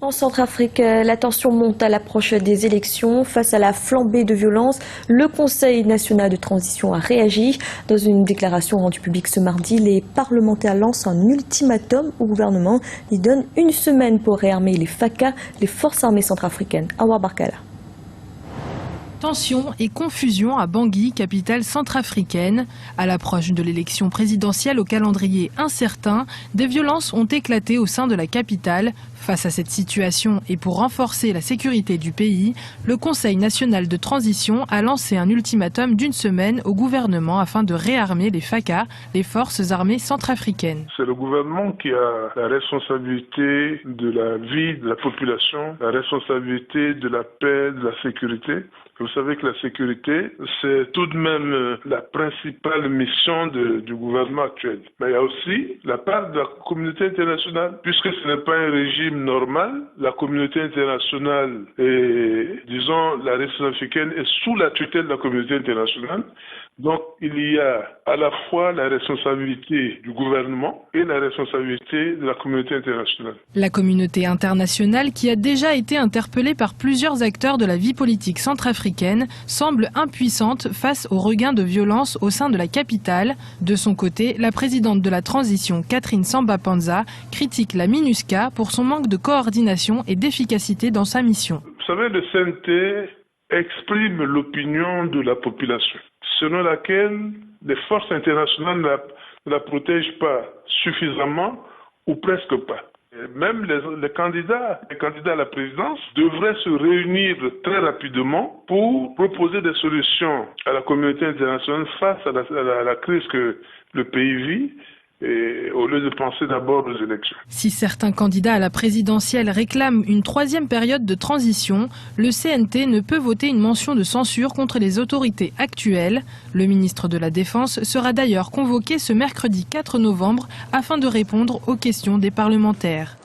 En Centrafrique, la tension monte à l'approche des élections. Face à la flambée de violence, le Conseil national de transition a réagi. Dans une déclaration rendue publique ce mardi, les parlementaires lancent un ultimatum au gouvernement. Ils donnent une semaine pour réarmer les FACA, les forces armées centrafricaines. Awa Barkala. Tension et confusion à Bangui, capitale centrafricaine. À l'approche de l'élection présidentielle au calendrier incertain, des violences ont éclaté au sein de la capitale. Face à cette situation et pour renforcer la sécurité du pays, le Conseil national de transition a lancé un ultimatum d'une semaine au gouvernement afin de réarmer les FACA, les forces armées centrafricaines. C'est le gouvernement qui a la responsabilité de la vie de la population, la responsabilité de la paix, de la sécurité. Vous savez que la sécurité, c'est tout de même la principale mission du gouvernement actuel. Mais il y a aussi la part de la communauté internationale. Puisque ce n'est pas un régime normal, la communauté internationale et, disons, la République africaine est sous la tutelle de la communauté internationale. Donc, il y a à la fois la responsabilité du gouvernement et la responsabilité de la communauté internationale. La communauté internationale, qui a déjà été interpellée par plusieurs acteurs de la vie politique centrafricaine, semble impuissante face au regain de violence au sein de la capitale. De son côté, la présidente de la transition, Catherine Samba-Panza, critique la MINUSCA pour son manque de coordination et d'efficacité dans sa mission. Vous savez, le CNT exprime l'opinion de la population, selon laquelle les forces internationales ne la protègent pas suffisamment ou presque pas. Et même les candidats à la présidence devraient se réunir très rapidement pour proposer des solutions à la communauté internationale face à la crise que le pays vit. Et au lieu de penser d'abord aux élections. Si certains candidats à la présidentielle réclament une troisième période de transition, le CNT ne peut voter une mention de censure contre les autorités actuelles. Le ministre de la Défense sera d'ailleurs convoqué ce mercredi 4 novembre afin de répondre aux questions des parlementaires.